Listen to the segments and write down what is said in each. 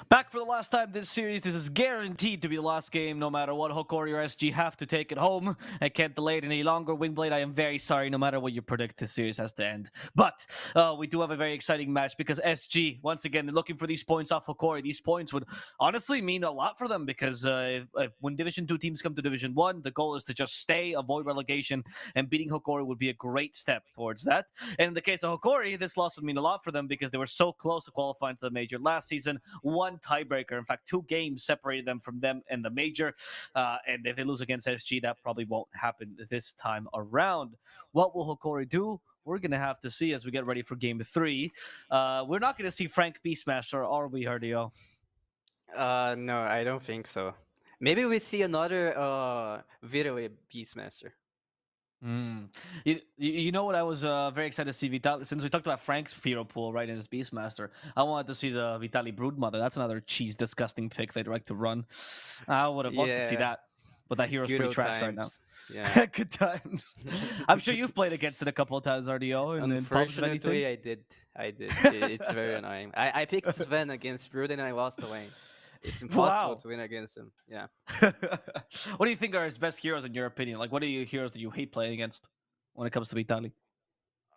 Back for the last time this series. This is guaranteed to be the last game, no matter what. Hokori or SG have to take it home. I can't delay it any longer. Wingblade, I am very sorry. No matter what you predict, this series has to end. But we do have a very exciting match because SG, once again, they're looking for these points off Hokori. These points would honestly mean a lot for them because when Division 2 teams come to Division 1, the goal is to just stay, avoid relegation, and beating Hokori would be a great step towards that. And in the case of Hokori, this loss would mean a lot for them because they were so close to qualifying to the major last season. One tiebreaker. In fact, 2 games separated them from them in the major. And if they lose against SG, that probably won't happen this time around. What will Hokori do? We're going to have to see as we get ready for game 3. We're not going to see Frank Beastmaster, are we, RDO? No, I don't think so. Maybe we see another Vitaly Beastmaster. You know what? I was very excited to see Vitali. Since we talked about Frank's hero pool, right, in his Beastmaster, I wanted to see the Vitali Broodmother. That's another cheese disgusting pick they'd like to run. I would have loved to see Yeah, that, but that hero's good pretty old trash right now. times. Yeah. Good times. I'm sure you've played against it a couple of times, RDO, and in pubs and Unfortunately, anything. I did. It's very annoying. I picked Sven against Brood and I lost the lane. It's impossible Wow. to win against him. Yeah. What do you think are his best heroes in your opinion? Like, what are your heroes that you hate playing against when it comes to Vitali?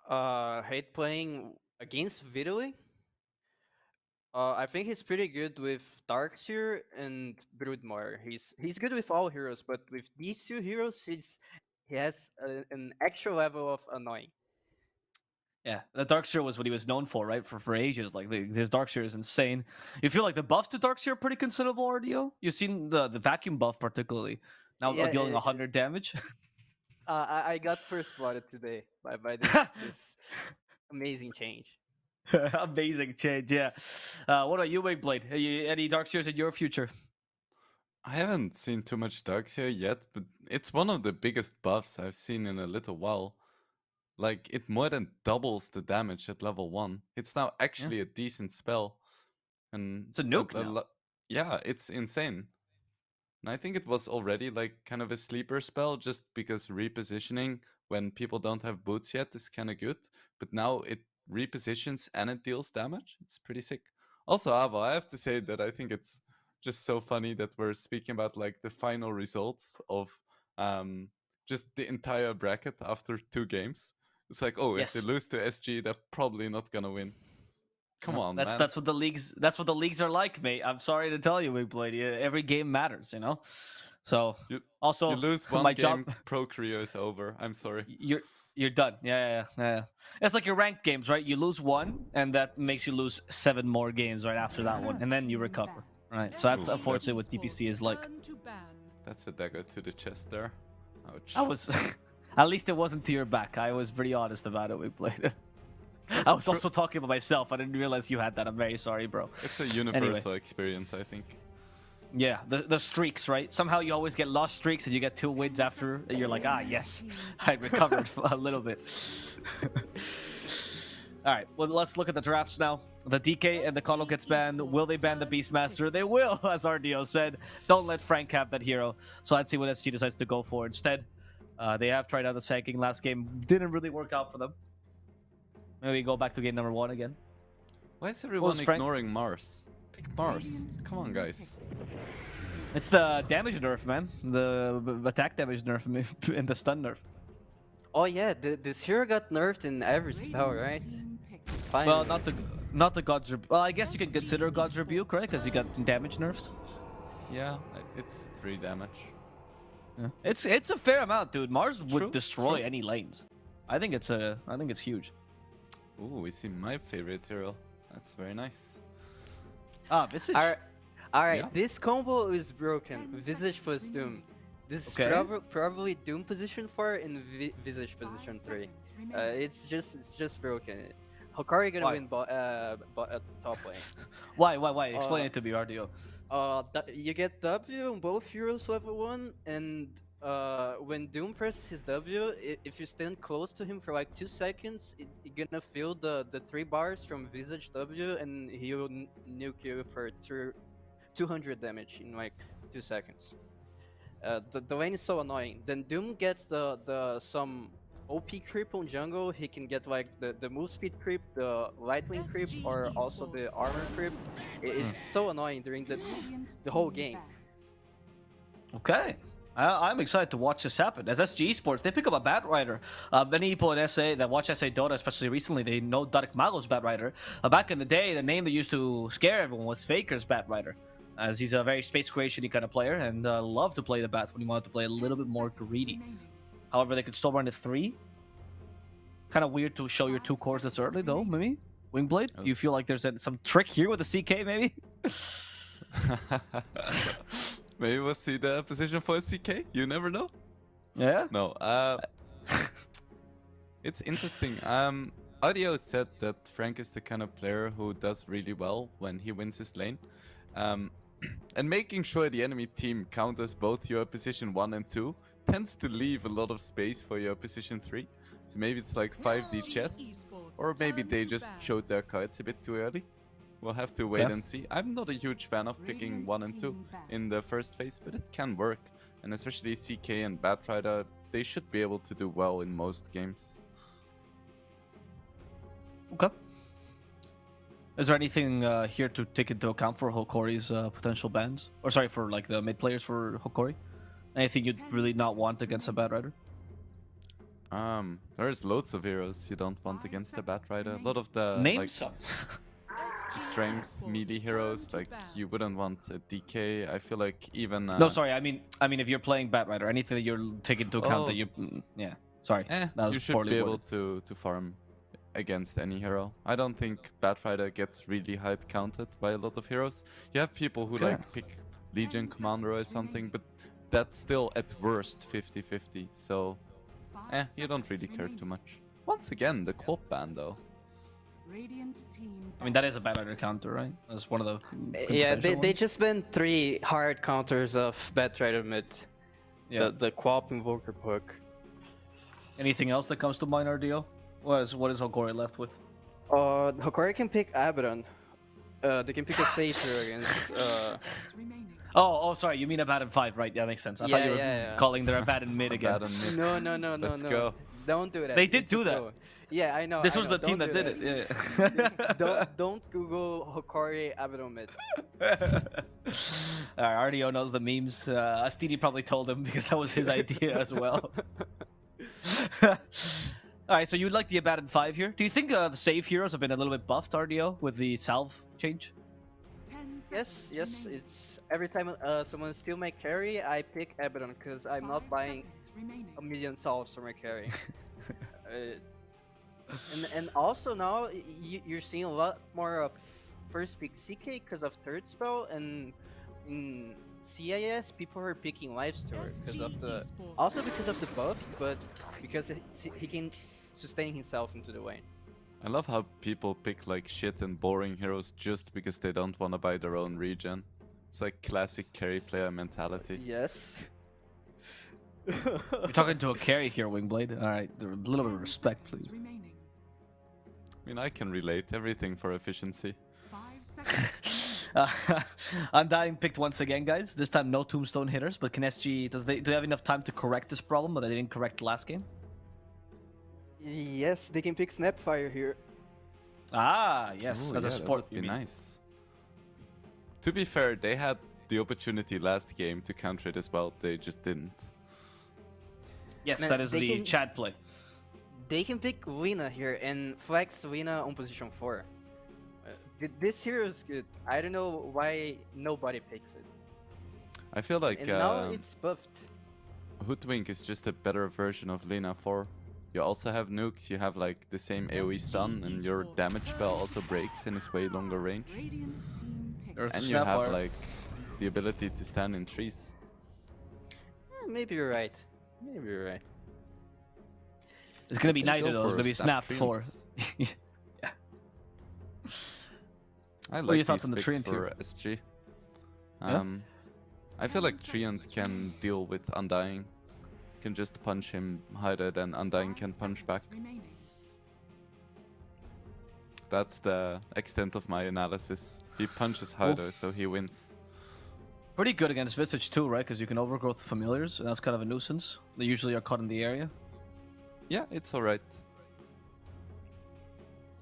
Hate playing against Vitaly. I think he's pretty good with Darkseer and Broodmore. He's good with all heroes, but with these 2 heroes, he has an extra level of annoying. Yeah, the Darkseer was what he was known for, right? For ages, like his Darkseer is insane. You feel like the buffs to Darkseer are pretty considerable, RDO? You've seen the vacuum buff particularly now Yeah, dealing 100 damage. I got first blooded today by this amazing change. Amazing change, yeah. What about you, Wigblade? Any Darkseers in your future? I haven't seen too much Darks here yet, but it's one of the biggest buffs I've seen in a little while. Like, it more than doubles the damage at level 1. It's now Yeah, actually a decent spell. And it's a nuke now. yeah, it's insane. And I think it was already like kind of a sleeper spell just because repositioning when people don't have boots yet is kind of good. But now it repositions and it deals damage. It's pretty sick. Also, Ava, I have to say that I think it's just so funny that we're speaking about like the final results of just the entire bracket after 2 games. It's like, oh, if they Yes. lose to SG, they're probably not gonna win. Come No, on, that's man. that's what the leagues are like, mate. I'm sorry to tell you, Wigblade. Every game matters, you know. So You you also lose my one job. game, pro career is over. I'm sorry. You're done. Yeah. It's like your ranked games, right? You lose one, and that makes you lose 7 more games right after that one, and then you recover. Right. So that's Ooh, unfortunately what DPC is like. That's a dagger to the chest there. Ouch. I was, at least it wasn't to your back. I was pretty honest about it. We played. I was also talking about myself. I didn't realize you had that. I'm very sorry, bro. It's a universal experience, I think. Yeah, the streaks, right? Somehow you always get lost streaks and you get 2 wins after, and you're like, ah, yes, I recovered a little bit. All right, well, let's look at the drafts now. The DK and the Kono gets banned. Will they ban the Beastmaster? They will, as RDO said. Don't let Frank have that hero. So let's see what SG decides to go for instead. They have tried out the Sanking last game. Didn't really work out for them. Maybe go back to game number 1 again. Why is everyone Frank? ignoring Mars? Pick Mars. Come on, guys. It's the damage nerf, man. The attack damage nerf and the stun nerf. Oh yeah, this hero got nerfed in every spell, right? Finally. Well, not the God's Rebuke. Well, I guess you could consider God's Rebuke, right? Because you got damage nerfed. Yeah, it's 3 damage. Yeah. It's a fair amount, dude. Mars would True, destroy true. any lanes. I think it's huge. Ooh, we see my favorite hero. That's very nice. Ah, Visage. Alright, Yeah. this combo is broken. Visage plus Doom. This is Okay. probably Doom position 4 and Visage position 3. It's just broken. Hokari gonna Why? win top lane. Why? Explain it to me, RDO. You get W on both heroes level 1, and when Doom presses his W, if you stand close to him for like 2 seconds, you're gonna feel the 3 bars from Visage W, and he'll nuke you for 200 damage in like 2 seconds. The lane is so annoying. Then Doom gets some OP creep on jungle. He can get like the move speed creep, the lightning creep, or also the armor creep. It's so annoying during the whole game. Okay. I'm excited to watch this happen. As SG Esports, they pick up a Bat Rider. Many people in SA that watch SA Dota, especially recently, they know Dark Mago's Bat Rider. Back in the day, the name they used to scare everyone was Faker's Bat Rider, as he's a very space creation-y kind of player and loved to play the Bat when he wanted to play a little bit more greedy. However, they could still run to 3. Kind of weird to show your 2 cores this early, though, maybe? Wingblade? Do you feel like there's some trick here with the CK, maybe? Maybe we'll see the position for a CK. You never know. Yeah? No. It's interesting. Audio said that Frank is the kind of player who does really well when he wins his lane. And making sure the enemy team counters both your position 1 and 2 tends to leave a lot of space for your position 3. So maybe it's like 5D chess. Or maybe they just showed their cards a bit too early. We'll have to wait and see. I'm not a huge fan of picking 1 and 2 in the first phase, but it can work. And especially CK and Batrider, they should be able to do well in most games. Okay. Is there anything here to take into account for Hokori's potential bans? Or sorry, for like the mid players for Hokori? Anything you'd really not want against a Batrider? There's loads of heroes you don't want against a Batrider. A lot of the Name some. strength melee heroes, like you wouldn't want a DK. I feel like even No, sorry. I mean if you're playing Batrider, anything that you're taking into account that you yeah. Sorry. That was you should poorly be able worded. to farm against any hero. I don't think Batrider gets really hard counted by a lot of heroes. You have people who like pick Legion Commander or something, but that's still at worst 50-50. So you don't really care too much. Once again, the Quop ban though. I mean, that is a Batrider counter, right? That's one of the Yeah, quintessential they ones. just banned 3 hard counters of Batrider mid. Yeah. The Quap Invoker Puck. Anything else that comes to mind, RDO? What is Hokori left with? Hokori can pick Abaddon. They can pick a safe hero against. Oh, sorry. You mean Abaddon 5, right? Yeah, makes sense. I thought you were calling their Abaddon mid again. Abaddon mid. No. Let's go. Don't do that. They did It's a do that. pro. Yeah, I know. This I was know. the team Don't that do did it. Yeah. Don't Google Hokori Abaddon mid. RDO knows the memes. Astidi probably told him because that was his idea as well. Alright, so you would like the Abaddon 5 here? Do you think the save heroes have been a little bit buffed, RDO, with the salve change? Yes. It's every time someone steal my carry, I pick Abaddon because I'm not buying a million salves for my carry. And also now you're seeing a lot more of first pick CK because of third spell, and in CIS people are picking Lifesteal because of the because of the buff, but because he can sustain himself into the lane. I love how people pick like shit and boring heroes just because they don't want to buy their own regen. It's like classic carry player mentality. Yes. You're talking to a carry here, Wingblade. Alright, a little bit of respect, please. I mean, I can relate. Everything for efficiency. Undying picked once again, guys. This time no tombstone hitters, but can SG do they have enough time to correct this problem that they didn't correct last game? Yes, they can pick Snapfire here. Ah, yes, Ooh, as a yeah, support. that would be nice. To be fair, they had the opportunity last game to counter it as well. They just didn't. Yes, Man, that is they the can- Chad play. They can pick Lina here and flex Lina on position 4. This hero is good. I don't know why nobody picks it. I feel like And now it's buffed. Hoodwink is just a better version of Lina 4. You also have nukes, you have like the same AoE stun, and your damage spell also breaks and is way longer range. There's And the you have Snapfire. like the ability to stand in trees. Maybe you're right. Maybe you're right. It's gonna be They neither go though. It's for gonna be Snap Snap 4. Treants. I are like your thoughts these on the picks Treant for here? SG. Yeah? I feel like Treant can deal with Undying. Can just punch him harder than Undying can punch back. That's the extent of my analysis. He punches harder, so he wins. Pretty good against Visage too, right? Because you can overgrowth familiars, and that's kind of a nuisance. They usually are caught in the area. Yeah, it's alright.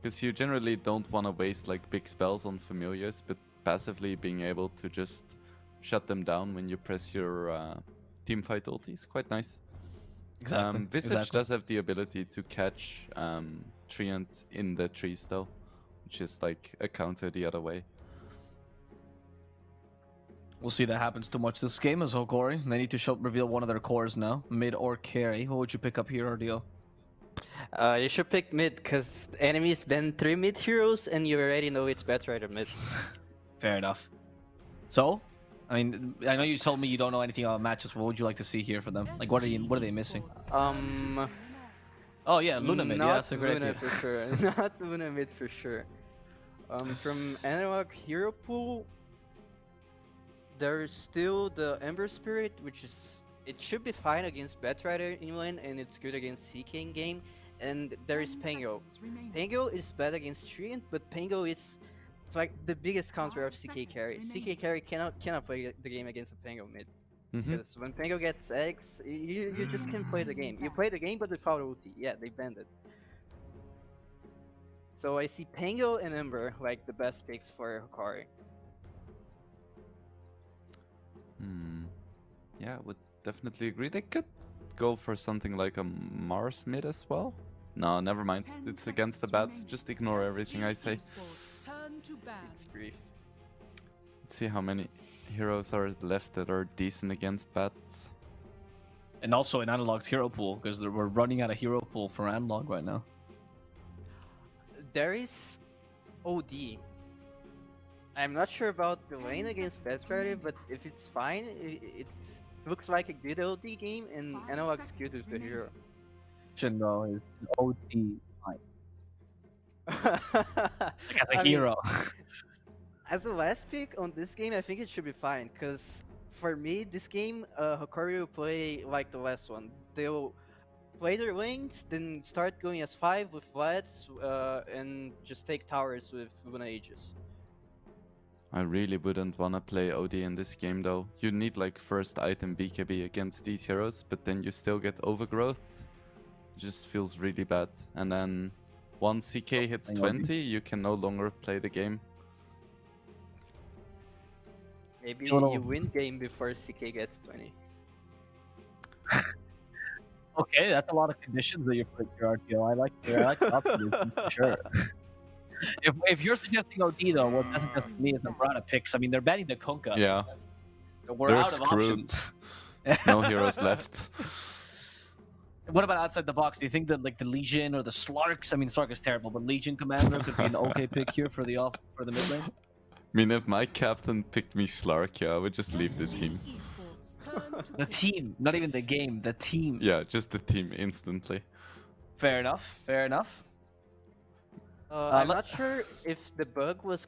Because you generally don't want to waste like big spells on familiars, but passively being able to just shut them down when you press your teamfight ulti is quite nice. Exactly. Visage exactly. does have the ability to catch Treant in the trees though, which is like a counter the other way. We'll see that happens too much this game as Hokori. They need to reveal one of their cores now, mid or carry. What would you pick up here, RDO? You should pick mid, because enemies ban 3 mid heroes, and you already know it's Batrider mid. Fair enough. So, I mean, I know you told me you don't know anything about matches. What would you like to see here for them? Like, what are they missing? Oh yeah, Luna mid. Yeah, that's a great Luna idea. for sure. Not Luna mid for sure. From analog hero pool, there's still the Ember Spirit, which is it should be fine against Batrider in lane, and it's good against CK in game. And there is Pango. Pango is bad against Treant, but Pango is it's like the biggest counter of CK carry. CK carry cannot play the game against a Pango mid. Because when Pango gets eggs, you just can't play the game. You play the game, but without ulti. Yeah, they banned it. So I see Pango and Ember like the best picks for Hokori. Yeah, would definitely agree. They could go for something like a Mars mid as well. No, never mind. It's against the bat. Just ignore everything I say. It's grief. Let's see how many heroes are left that are decent against bats. And also in Analog's hero pool, because we're running out of hero pool for Analog right now. There is OD. I'm not sure about the lane against Batrider, but if it's fine, it looks like a good OD game, and Analog's good with the hero. Though is OD fine. Like as a I mean, hero. as a last pick on this game, I think it should be fine, because for me, this game, Hokori will play like the last one. They'll play their lanes, then start going as 5 with Vlads, and just take towers with Luna Aegis. I really wouldn't want to play OD in this game though. You need like first item BKB against these heroes, but then you still get overgrowth. It just feels really bad. And then once CK hits 20, you can no longer play the game. Maybe you win game before CK gets 20. Okay, that's a lot of conditions that you put in your RTO. I like the optimism, for sure. If you're suggesting OD though, what doesn't just me is the Brada picks. I mean, they're banning the Kunkka. Yeah. We're They're out of screwed. options. No heroes left. What about outside the box? Do you think that like the Legion or the Slarks? I mean, Slark is terrible, but Legion Commander could be an okay pick here for the mid lane. I mean, if my captain picked me Slark, yeah, I would just leave the team. The team, not even the game, the team. Yeah, just the team instantly. Fair enough. Fair enough. I'm not sure if the bug was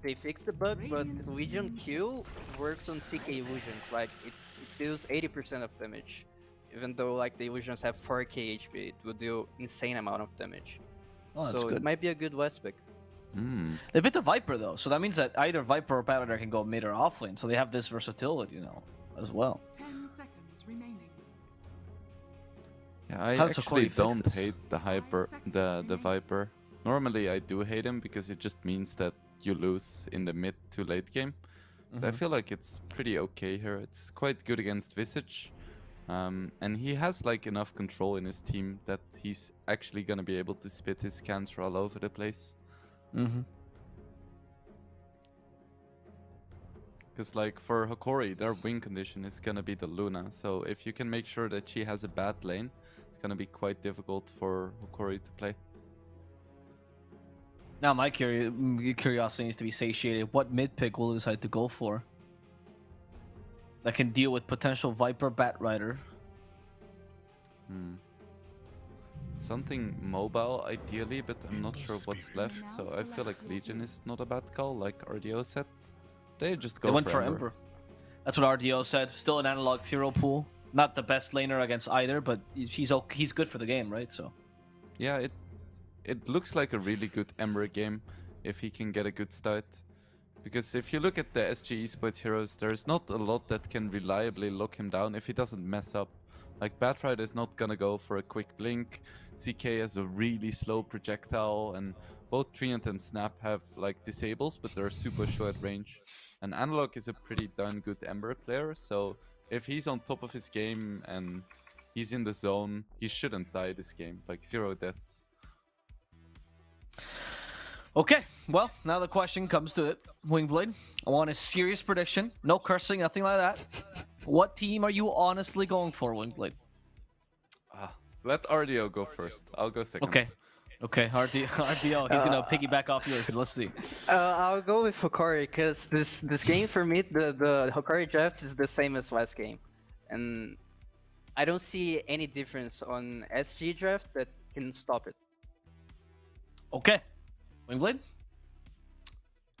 they fixed the bug, but Legion Q works on CK illusions. Like it deals 80% of damage, even though like the illusions have 4k HP. It will do insane amount of damage. Oh, that's so good. it might be a good last pick. They bit the Viper though, so that means that either Viper or Paladin can go mid or offlane. So they have this versatility, as well. 10 seconds remaining. Yeah, I How does actually Hokori fix don't this? hate the Viper. Normally I do hate him because it just means that you lose in the mid to late game. But I feel like it's pretty okay here. It's quite good against Visage. And he has like enough control in his team that he's actually gonna be able to spit his cancer all over the place. Because like for Hokori, their win condition is gonna be the Luna. So if you can make sure that she has a bad lane, it's gonna be quite difficult for Hokori to play. Now my curiosity needs to be satiated. What mid pick will they decide to go for? That can deal with potential Viper Batrider. Something mobile ideally, but I'm not sure what's left. So I feel like Legion is not a bad call, like RDO said. They just go They went for for Ember. Ember. That's what RDO said. Still an analog hero pool. Not the best laner against either, but he's good for the game, right? So Yeah, it looks like a really good Ember game if he can get a good start. Because if you look at the SG Esports heroes, there's not a lot that can reliably lock him down if he doesn't mess up. Like Batrider is not gonna go for a quick blink. CK has a really slow projectile, and both Treant and Snap have like disables, but they're super short range. And Analog is a pretty darn good Ember player, so if he's on top of his game and he's in the zone, he shouldn't die this game. Like 0 deaths. Okay, well, now the question comes to it. Wingblade, I want a serious prediction. No cursing, nothing like that. What team are you honestly going for, Wingblade? Let RDO go first. I'll go second. Okay, RDO, he's gonna piggyback off yours. Let's see. I'll go with Hokori, because this game for me, the Hokori draft is the same as last game. And I don't see any difference on SG draft that can stop it. Okay, Wingblade?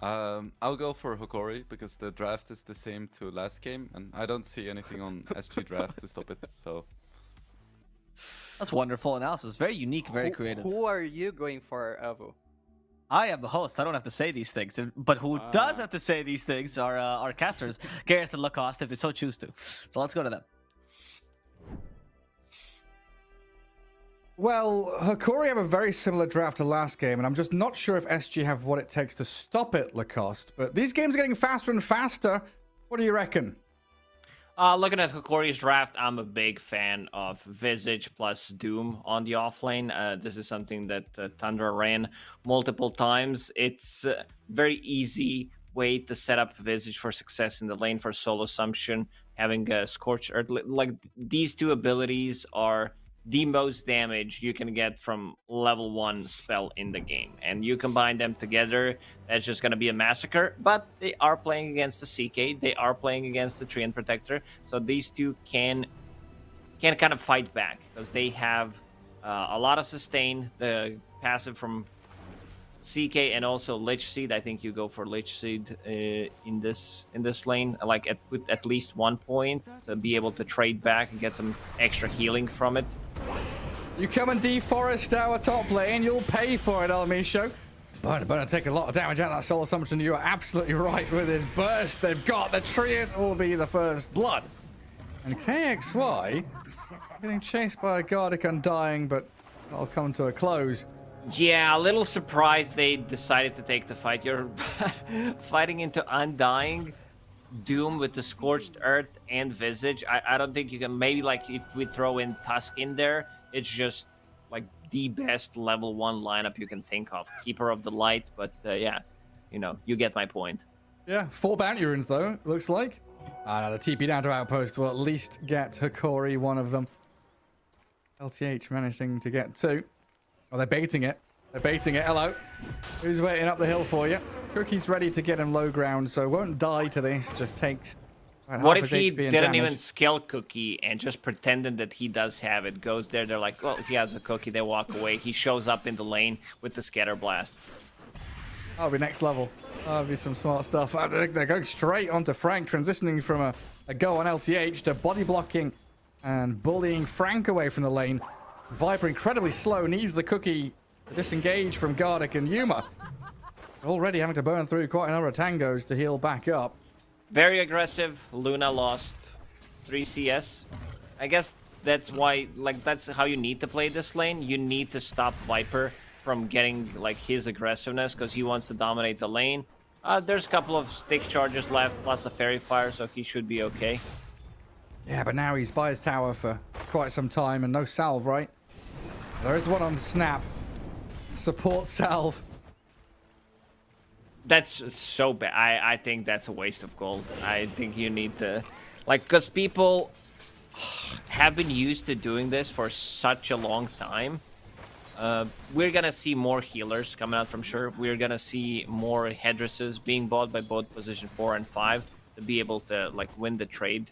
I'll go for Hokori because the draft is the same to last game, and I don't see anything on SG draft to stop it. So That's wonderful analysis. Very unique, very creative. Who are you going for, Avo? I am the host. I don't have to say these things, but who does have to say these things are our casters, Gareth and Lacoste, if they so choose to. So let's go to them. Well, Hokori have a very similar draft to last game, and I'm just not sure if SG have what it takes to stop it, Lacoste. But these games are getting faster and faster. What do you reckon? Looking at Hokori's draft, I'm a big fan of Visage plus Doom on the offlane. This is something that Tundra ran multiple times. It's a very easy way to set up Visage for success in the lane for solo assumption. Having a Scorched Earth, like these two abilities are the most damage you can get from level 1 spell in the game, and you combine them together, that's just going to be a massacre. But they are playing against the CK, they are playing against the Treant Protector, so these two can kind of fight back because they have a lot of sustain. The passive from CK and also Lich Seed, I think you go for Lich Seed in this lane, like with at least 1 point to be able to trade back and get some extra healing from it. You come and deforest our top lane, you'll pay for it, Almisho. Burner take a lot of damage out of that soul assumption. You are absolutely right with his burst. They've got the Treant will be the first blood. And KXY getting chased by a Gardic Undying, but that'll come to a close. Yeah, a little surprised they decided to take the fight. You're fighting into Undying, Doom with the Scorched Earth and Visage. I don't think you can. Maybe like if we throw in Tusk in there, it's just like the best level 1 lineup you can think of. Keeper of the Light, but yeah, you know, you get my point. Yeah, 4 bounty runes though, it looks like. The TP down to Outpost will at least get Hokori one of them. LTH managing to get 2. Oh, they're baiting it. They're baiting it. Hello. Who's waiting up the hill for you? Cookie's ready to get him low ground, so won't die to this. Just takes. What if he didn't even skill Cookie and just pretended that he does have it? Goes there, they're like, well, he has a Cookie. They walk away. He shows up in the lane with the Scatter Blast. That'll be next level. That'll be some smart stuff. They're going straight onto Frank, transitioning from a go on LTH to body blocking and bullying Frank away from the lane. Viper incredibly slow, needs the Cookie to disengage from Gardic and Yuma. Already having to burn through quite a number of tangos to heal back up. Very aggressive. Luna lost 3 CS. I guess that's why, like, that's how you need to play this lane. You need to stop Viper from getting, like, his aggressiveness because he wants to dominate the lane. There's a couple of stick charges left, plus a Fairy Fire, so he should be okay. Yeah, but now he's by his tower for quite some time and no salve, right? There is one on Snap. Support salve. That's so bad. I think that's a waste of gold. I think you need to, like, because people have been used to doing this for such a long time. We're gonna see more healers coming out from sure. We're gonna see more headdresses being bought by both position 4 and 5 to be able to, like, win the trade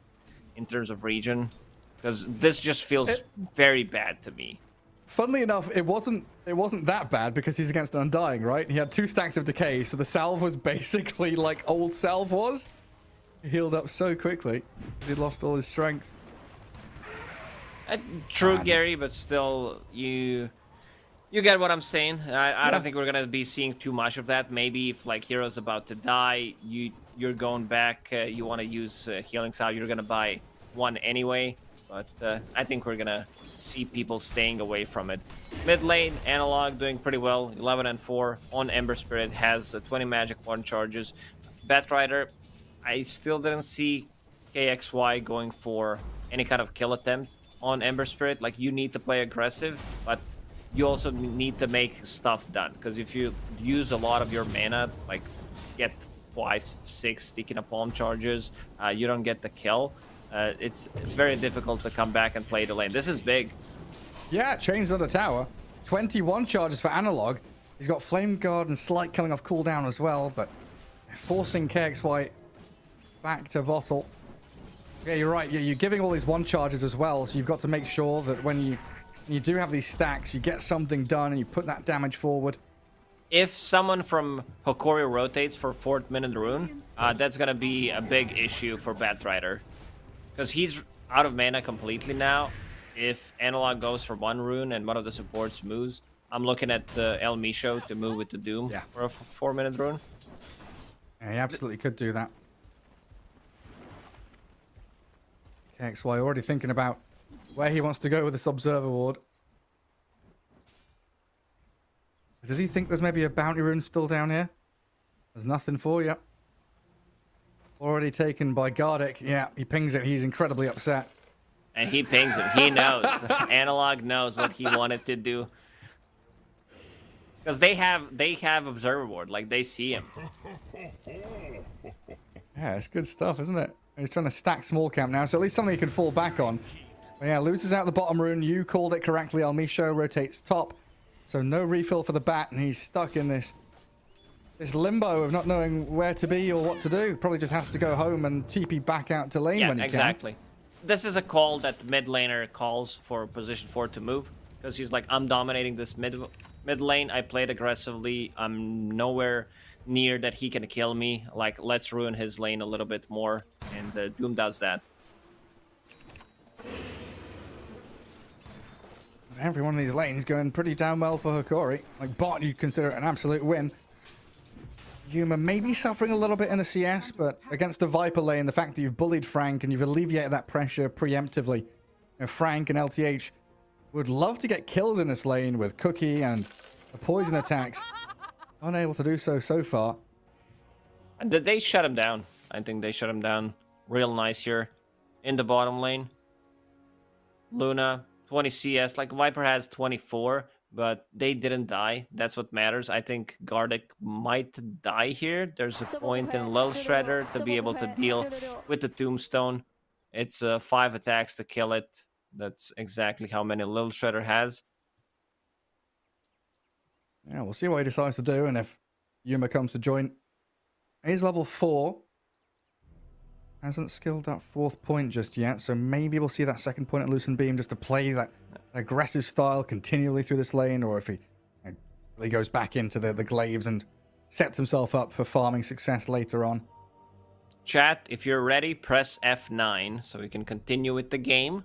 in terms of region. Because this just feels very bad to me. Funnily enough, it wasn't that bad because he's against Undying, right? He had 2 stacks of decay, so the salve was basically like old salve was. He healed up so quickly. He lost all his strength. True, Gary, but still, you get what I'm saying. I don't think we're gonna be seeing too much of that. Maybe if like Hero's about to die, you're going back. You want to use healing salve. You're gonna buy one anyway. but I think we're gonna see people staying away from it. Mid lane, Analog doing pretty well, 11 and 4 on Ember Spirit, has 20 magic wand charges. Batrider, I still didn't see KXY going for any kind of kill attempt on Ember Spirit. Like, you need to play aggressive, but you also need to make stuff done, because if you use a lot of your mana, like get 5, 6 sticky napalm charges, you don't get the kill. It's very difficult to come back and play the lane. This is big. Yeah, changed on the tower. 21 charges for Analog. He's got Flame Guard and Slight killing off cooldown as well, but forcing KXY back to bottle. Yeah, you're right. You're giving all these 1 charges as well, so you've got to make sure that when you do have these stacks, you get something done and you put that damage forward. If someone from Hokori rotates for 4th minute rune, that's gonna be a big issue for Batrider, because he's out of mana completely now. If Analog goes for 1 rune and one of the supports moves, I'm looking at the El Misho to move with the Doom for a 4-minute rune. Yeah, he absolutely could do that. KXY already thinking about where he wants to go with this Observer Ward. Does he think there's maybe a bounty rune still down here? There's nothing for you. Already taken by Gareth. Yeah, he pings it. He's incredibly upset. And he pings him. He knows. Analog knows what he wanted to do. Because they have Observer Ward. Like, they see him. Yeah, it's good stuff, isn't it? He's trying to stack small camp now, so at least something he can fall back on. But yeah, loses out the bottom rune. You called it correctly. El Misho rotates top. So no refill for the bat, and he's stuck in this limbo of not knowing where to be or what to do. Probably just has to go home and TP back out to lane when he exactly. This is a call that mid laner calls for position 4 to move, because he's like, I'm dominating this mid lane. I played aggressively. I'm nowhere near that he can kill me. Like, let's ruin his lane a little bit more, and Doom does that. Every one of these lanes going pretty damn well for Hokori. Like, bot, you'd consider it an absolute win. Yuma maybe suffering a little bit in the CS, but against the Viper lane, the fact that you've bullied Frank and you've alleviated that pressure preemptively. You know, Frank and LTH would love to get kills in this lane with Cookie and the poison attacks. Unable to do so far. And did they shut him down? I think they shut him down real nice here in the bottom lane. Luna, 20 CS. Like, Viper has 24, but they didn't die. That's what matters. I think Gareth might die here. There's a point in Lil Shredder to be able to deal with the Tombstone. It's 5 attacks to kill it. That's exactly how many Lil Shredder has. Yeah, we'll see what he decides to do, and if Yuma comes to join. He's level 4. Hasn't skilled that 4th point just yet, so maybe we'll see that 2nd point at Lucent Beam just to play that aggressive style continually through this lane, or if he really goes back into the glaives and sets himself up for farming success later on. Chat, if you're ready, press F9 so we can continue with the game.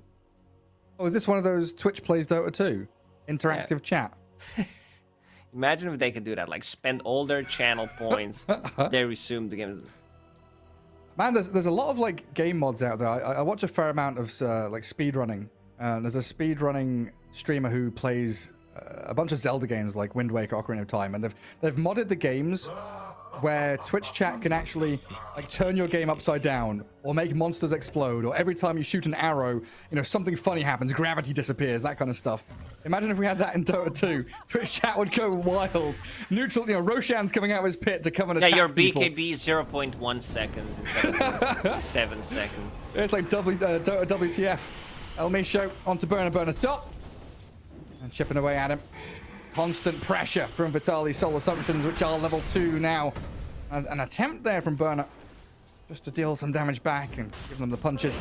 Oh, is this one of those Twitch plays Dota 2? Interactive chat? Imagine if they could do that, like spend all their channel points, they resume the game. Man, there's a lot of like game mods out there. I watch a fair amount of like speedrunning. There's a speedrunning streamer who plays a bunch of Zelda games like Wind Waker, Ocarina of Time, and they've modded the games where Twitch chat can actually like turn your game upside down or make monsters explode, or every time you shoot an arrow, you know, something funny happens, gravity disappears, that kind of stuff. Imagine if we had that in Dota 2. Twitch chat would go wild. Neutral, you know, Roshan's coming out of his pit to come and attack your people. BKB is 0.1 seconds instead of 7 seconds. It's like Dota WTF. El Misho onto Burner top. And chipping away at him. Constant pressure from Vitaly's Soul Assumptions, which are level 2 now. An attempt there from Burner just to deal some damage back and give them the punches.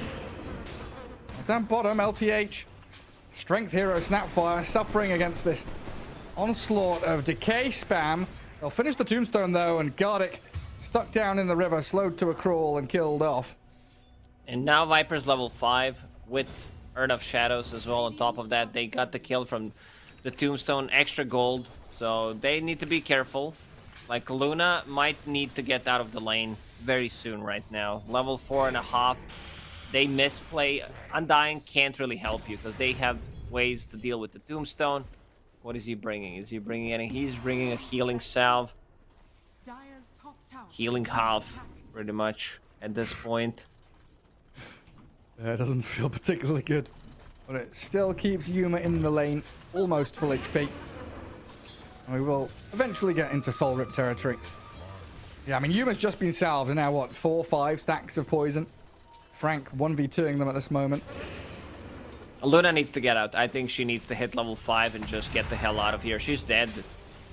Down bottom, LTH. Strength Hero Snapfire suffering against this onslaught of decay spam. They'll finish the tombstone though, and Gareth stuck down in the river, slowed to a crawl and killed off. And now Viper's level 5 with Urn of Shadows as well. On top of that, they got the kill from the tombstone, extra gold, so they need to be careful. Like, Luna might need to get out of the lane very soon right now. Level 4.5. they misplay. Undying can't really help you because they have ways to deal with the Tombstone. What is he bringing? Is he bringing any? He's bringing a healing salve. Healing half, pretty much, at this point. It doesn't feel particularly good. But it still keeps Yuma in the lane, almost full HP. And we will eventually get into Soul Rip territory. Yeah, I mean, Yuma's just been salved, and now what, 4 or 5 stacks of poison? Frank 1v2ing them at this moment. Luna needs to get out. I think she needs to hit level 5 and just get the hell out of here. She's dead.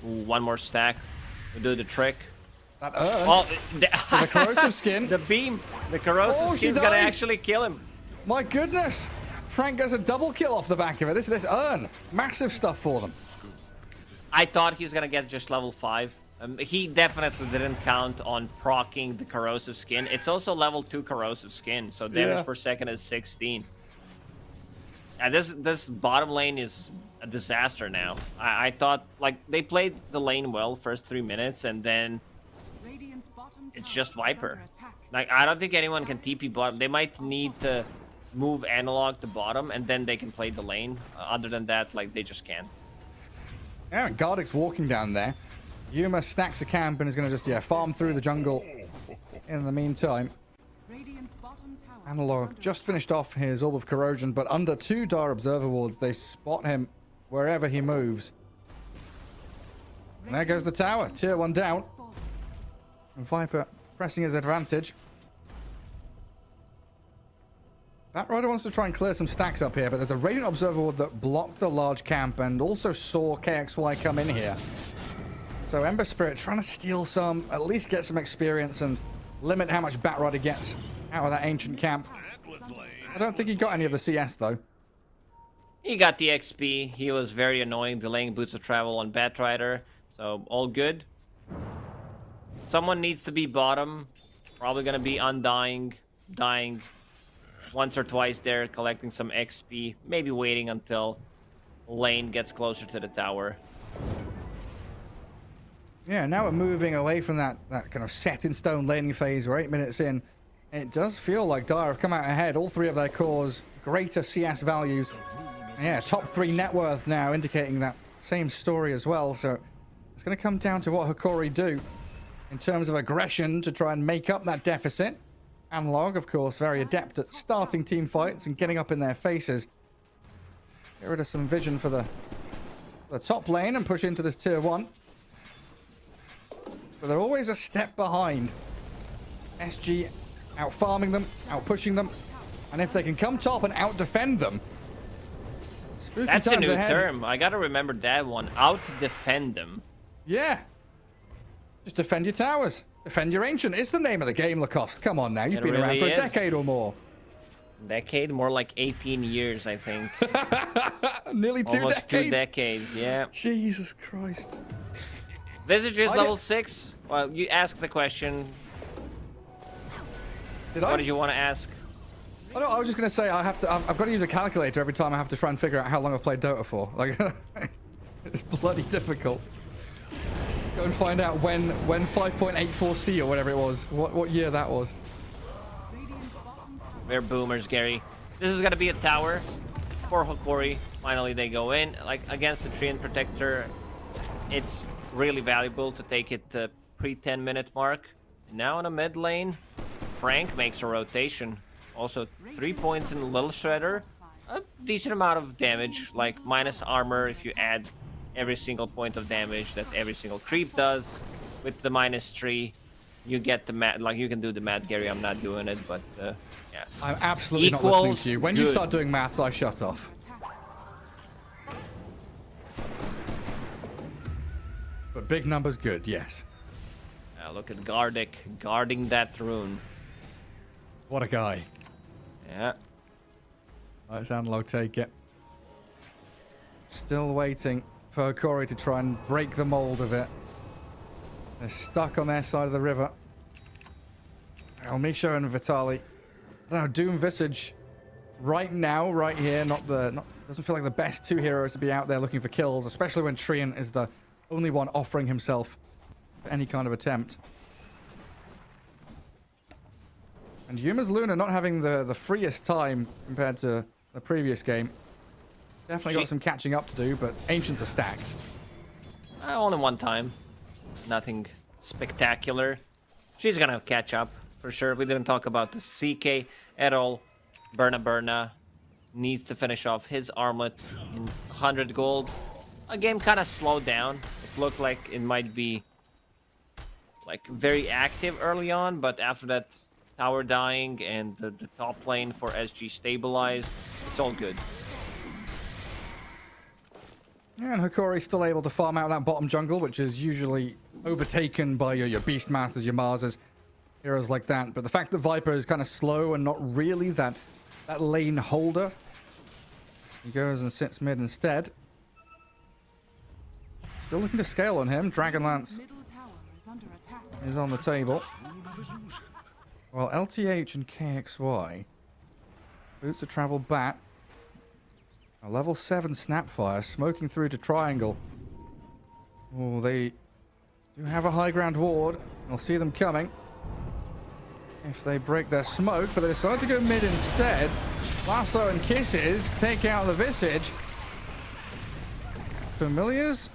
Ooh, 1 more stack. We'll do the trick. That Oh, the corrosive skin. The beam. The corrosive skin's gonna actually kill him. My goodness. Frank gets a double kill off the back of it. This urn. Massive stuff for them. I thought he was gonna get just level 5. He definitely didn't count on proccing the corrosive skin. It's also level 2 corrosive skin, so damage per second is 16. And this bottom lane is a disaster now. I thought, like, they played the lane well first 3 minutes, and then it's just Viper. Like, I don't think anyone can TP bottom. They might need to move analog to bottom, and then they can play the lane. Other than that, like, they just can't. Yeah, Gardick's walking down there. Yuma stacks a camp and is going to just, farm through the jungle in the meantime. Analog just finished off his Orb of Corrosion, but under 2 Dire Observer wards, they spot him wherever he moves. And there goes the tower. Tier 1 down. And Viper pressing his advantage. Batrider wants to try and clear some stacks up here, but there's a Radiant Observer ward that blocked the large camp and also saw KXY come in here. So Ember Spirit trying to steal some, at least get some experience and limit how much Batrider gets out of that ancient camp. I don't think he got any of the CS though. He got the XP. He was very annoying, delaying Boots of Travel on Batrider. So all good. Someone needs to be bottom. Probably gonna be Undying, dying once or twice there, collecting some XP. Maybe waiting until lane gets closer to the tower. Yeah, now we're moving away from that kind of set-in-stone laning phase. We're 8 minutes in. And it does feel like Dire have come out ahead. All 3 of their cores, greater CS values. And yeah, top 3 net worth now, indicating that same story as well. So it's going to come down to what Hokori do in terms of aggression to try and make up that deficit. Analog, of course, very adept at starting team fights and getting up in their faces. Get rid of some vision for the top lane and push into this tier 1. But they're always a step behind. SG out farming them, out pushing them. And if they can come top and out defend them. Spooky That's a times new ahead. term. I gotta remember that one. Out defend them. Yeah. Just defend your towers. Defend your ancient. It's the name of the game, Lacoste. Come on now. You've been around for a decade or more. Decade? More like 18 years, I think. Nearly 2 Almost decades. 2 decades, yeah. Jesus Christ. Visage is level 6. Well, you asked the question. What did you want to ask? Oh, no, I was just going to say I've got to use a calculator every time I have to try and figure out how long I've played Dota for. Like, it's bloody difficult. Go and find out when 5.84C or whatever it was, what year that was. They're boomers, Gary. This is gonna be a tower for Hokori. Finally, they go in. Like, against the Treant Protector, it's really valuable to take it to pre-10-minute mark. And now in a mid lane, Frank makes a rotation. Also, 3 points in Little Shredder. A decent amount of damage, like minus armor if you add every single point of damage that every single creep does. With the -3, you get the math. Like, you can do the math, Gary. I'm not doing it, but yeah. I'm absolutely not listening to you. When you start doing maths, I shut off. But big numbers, good, yes. Look at Gardick guarding that rune. What a guy. Yeah. Let's Analog take it. Still waiting for Hokori to try and break the mold of it. They're stuck on their side of the river. Misha and Vitali. No, Doom Visage right now, right here, doesn't feel like the best 2 heroes to be out there looking for kills, especially when Treant is the only one offering himself for any kind of attempt. And Yuma's Luna not having the freest time compared to the previous game. Definitely got some catching up to do, but Ancients are stacked. Only one time. Nothing spectacular. She's gonna catch up, for sure. We didn't talk about the CK at all. Berna needs to finish off his armlet in 100 gold. A game kind of slowed down. It looked like it might be like very active early on, but after that tower dying and the top lane for SG stabilized, it's all good. Yeah, and Hokori's still able to farm out that bottom jungle, which is usually overtaken by your Beastmasters, your Marses, heroes like that. But the fact that Viper is kind of slow and not really that lane holder, he goes and sits mid instead. Still looking to scale on him. Dragonlance is on the table. Well, LTH and KXY. Boots of Travel Bat. A level 7 Snapfire smoking through to Triangle. Oh, they do have a high ground ward. I'll see them coming if they break their smoke, but they decide to go mid instead. Lasso and Kisses take out the Visage. Familiars?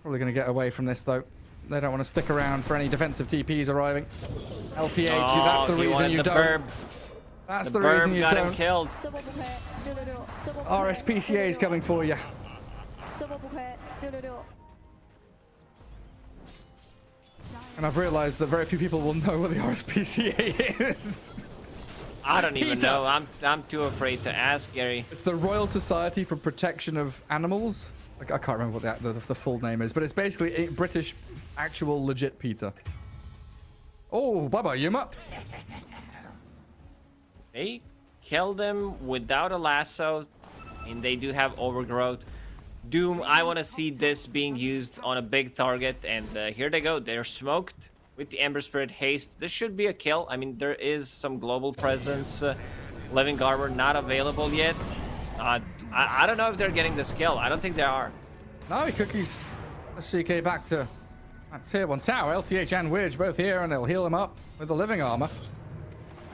Probably going to get away from this, though. They don't want to stick around for any defensive TPs arriving. LTH, that's the reason you don't. Burb. That's the reason you got don't. him killed. RSPCA is coming for you. And I've realized that very few people will know what the RSPCA is. I don't even Peter. know. I'm too afraid to ask, Gary. It's the Royal Society for Protection of Animals. Like, I can't remember what the full name is, but it's basically a British, actual, legit PETA. Oh, bye-bye, Yuma. They killed him without a lasso, and they do have overgrowth. Doom, I want to see this being used on a big target, and here they go. They're smoked with the Ember Spirit haste. This should be a kill. I mean, there is some global presence. Living Armor not available yet. I don't know if they're getting this kill. I don't think they are. No, he cookies the CK back to tier 1 tower. LTH and Widge both here, and they'll heal him up with the Living Armor.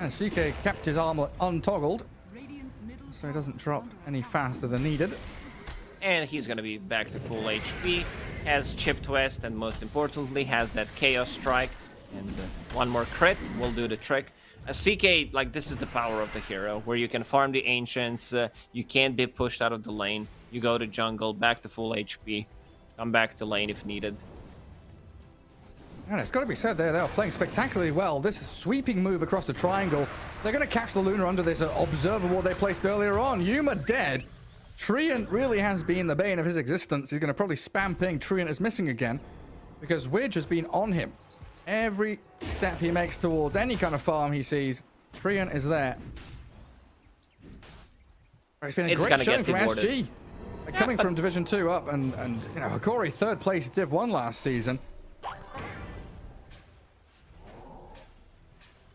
And CK kept his armor untoggled, so he doesn't drop any faster than needed. And he's going to be back to full HP, has Chipped West, and most importantly, has that Chaos Strike. And one more crit will do the trick. CK, like, this is the power of the hero, where you can farm the Ancients, you can't be pushed out of the lane, you go to jungle, back to full HP, come back to lane if needed. And it's got to be said, they are playing spectacularly well. This sweeping move across the triangle. They're going to catch the Luna under this Observer ward they placed earlier on. Yuma dead. Treant really has been the bane of his existence. He's going to probably spam ping. Treant is missing again because Widge has been on him. Every step he makes towards any kind of farm he sees, Treant is there. It's been a great showing from SG. Coming from Division 2 up, and you know, Hokori, 3rd place Div 1 last season.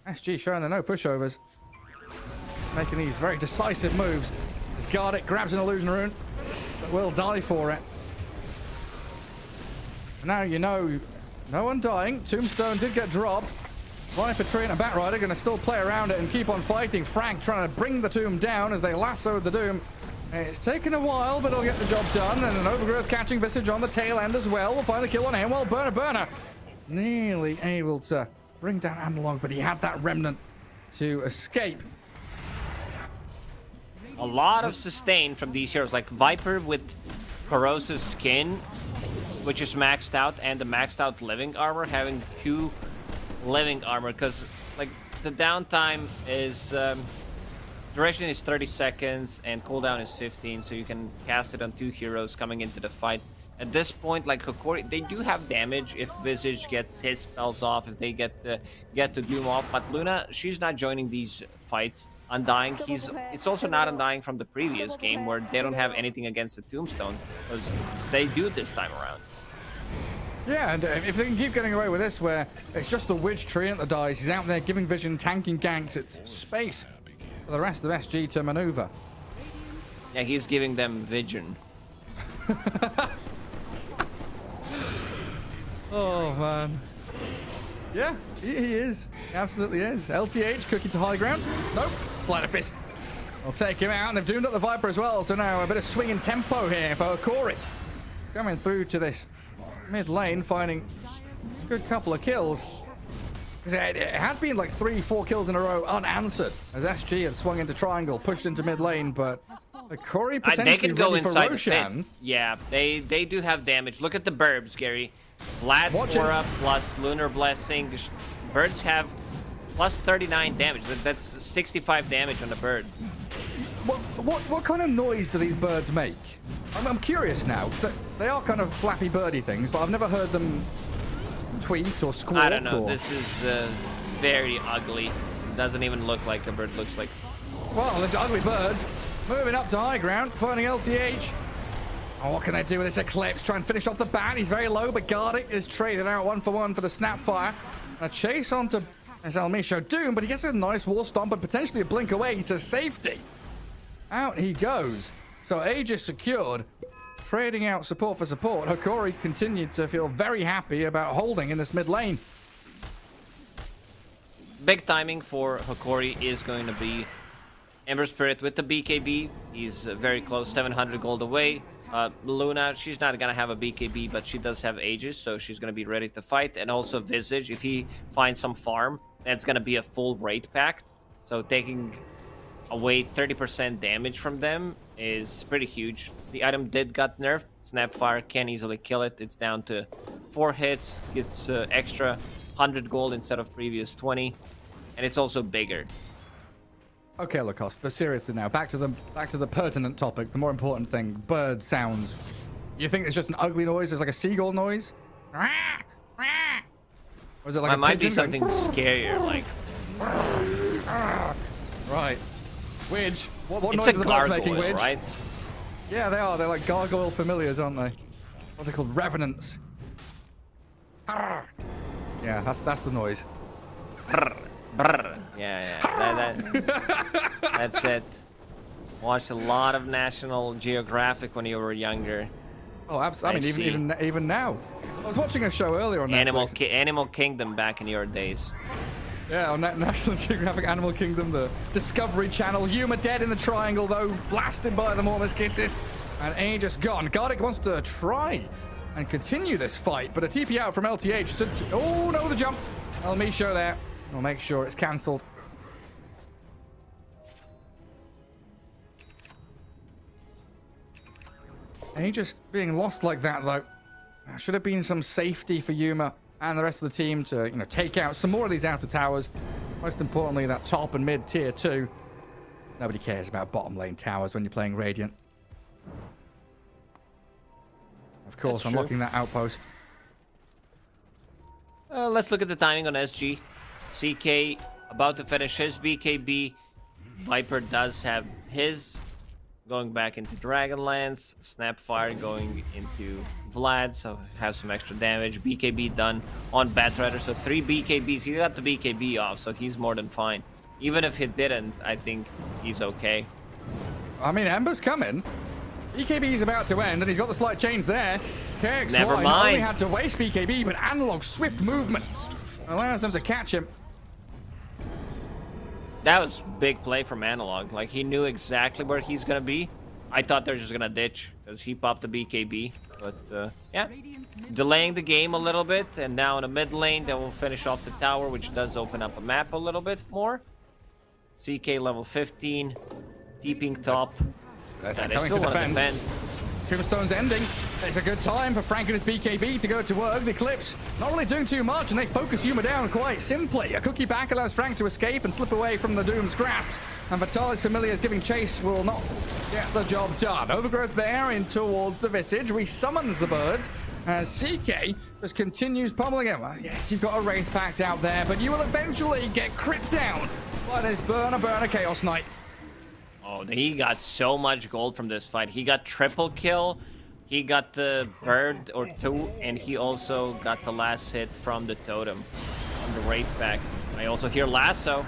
SG showing the no pushovers. Making these very decisive moves. As Gareth grabs an illusion rune, but will die for it. Now you know, no one dying. Tombstone did get dropped. Viper, Treant, and Batrider going to still play around it and keep on fighting. Frank trying to bring the Tomb down as they lassoed the Doom. It's taken a while, but he'll get the job done. And an Overgrowth catching Visage on the tail end as well. We'll find the kill on him. Well, Burner nearly able to bring down Analog, but he had that Remnant to escape. A lot of sustain from these heroes, like Viper with Corrosive Skin, which is maxed out, and the maxed out Living Armor, having 2 Living Armor, because like the downtime is duration is 30 seconds and cooldown is 15, so you can cast it on 2 heroes coming into the fight. At this point, like Hokori, they do have damage if Visage gets his spells off, if they get the Doom off, but Luna, she's not joining these fights. Undying, it's also not Undying from the previous game where they don't have anything against the Tombstone, because they do this time around. Yeah, and if they can keep getting away with this, where it's just the Widge Treant that dies, he's out there giving Vision, tanking ganks, it's space for the rest of SG to maneuver. Yeah, he's giving them Vision. Oh, man. Yeah, he is. He absolutely is. LTH, cookie to high ground. Nope. Sleight of fist. I'll take him out, and they've doomed up the Viper as well. So now a bit of swing in tempo here for Hokori. Coming through to this mid lane, finding a good couple of kills. It had been like 3-4 kills in a row unanswered as SG had swung into triangle, pushed into mid lane, but Hokori potentially they can go ready for inside the Roshan. pit. Yeah, they do have damage. Look at the burbs, Gary. Vlad 4-up plus Lunar Blessing. The birds have plus 39 damage. That's 65 damage on the bird. What kind of noise do these birds make? I'm curious now. They are kind of flappy birdie things, but I've never heard them tweet or squawk. I don't know. This is very ugly. Doesn't even look like a bird looks like. Well, there's ugly birds. Moving up to high ground, finding LTH. Oh, what can they do with this Eclipse? Try and finish off the bat. He's very low, but Gareth is traded out 1-for-1 for the Snapfire. A chase onto Misho Doom, but he gets a nice wall stomp and potentially a blink away to safety. Out he goes. So Aegis secured. Trading out support for support. Hokori continued to feel very happy about holding in this mid lane. Big timing for Hokori is going to be Ember Spirit with the BKB. He's very close, 700 gold away. Luna, she's not going to have a BKB, but she does have Aegis, so she's going to be ready to fight. And also Visage, if he finds some farm, that's going to be a full raid pack. So taking away 30% damage from them is pretty huge. The item did got nerfed. Snapfire can easily kill it. It's down to 4 hits. Gets extra 100 gold instead of previous 20. And it's also bigger. Okay, Lacoste, but seriously now, back to the pertinent topic, the more important thing, bird sounds. You think it's just an ugly noise? It's like a seagull noise? Or is it like it a might be pigeon something going, scarier, like... Right. Widge. What It's noise a are the birds making, gargoyle, Widge? right? Yeah, they are. They're like gargoyle familiars, aren't they? What are they called? Revenants. Yeah, that's the noise. Brr, brr. Yeah. That's it. Watched a lot of National Geographic when you were younger. Oh, absolutely. I mean, even now. I was watching a show earlier on Netflix. Animal Kingdom back in your days. Yeah, on National Geographic Animal Kingdom, the Discovery Channel. Yuma dead in the triangle, though, blasted by the Mormons kisses. And Aegis gone. Gardic wants to try and continue this fight, but a TP out from LTH. Oh, no, the jump. Misho there. I'll make sure it's cancelled. Aegis being lost like that, though. There should have been some safety for Yuma and the rest of the team to, take out some more of these outer towers. Most importantly, that top and mid tier 2. Nobody cares about bottom lane towers when you're playing Radiant. Of course, That's unlocking that outpost. Let's look at the timing on SG. CK about to finish his BKB. Viper does have his. Going back into Dragonlance. Snapfire going into Vlad, so have some extra damage. BKB done on Batrider, so 3 BKBs. He got the BKB off, so he's more than fine. Even if he didn't, I think he's okay. I mean, Ember's coming. BKB's about to end, and he's got the slight change there. KXY Never mind. not only had to waste BKB, but analog swift movement allows them to catch him. That was big play from Analog. Like, he knew exactly where he's gonna be. I thought they're just gonna ditch, because he popped the BKB. But, yeah. Delaying the game a little bit, and now in the mid lane, they will finish off the tower, which does open up a map a little bit more. CK level 15. Deeping top. They're They coming still to want to defend. defend. Tombstone's ending. It's a good time for Frank and his BKB to go to work. The Eclipse not really doing too much, and they focus Yuma down quite simply. A cookie back allows Frank to escape and slip away from the Doom's grasp. And Vitalis Familiar's giving chase will not get the job done. Overgrowth there in towards the Visage. Resummons the birds. As CK just continues pummeling him. Yes, you've got a Wraith packed out there, but you will eventually get crit down by this Burner Chaos Knight. Oh, he got so much gold from this fight. He got triple kill, he got the bird or 2, and he also got the last hit from the totem on the Wraith pack. I also hear Lasso.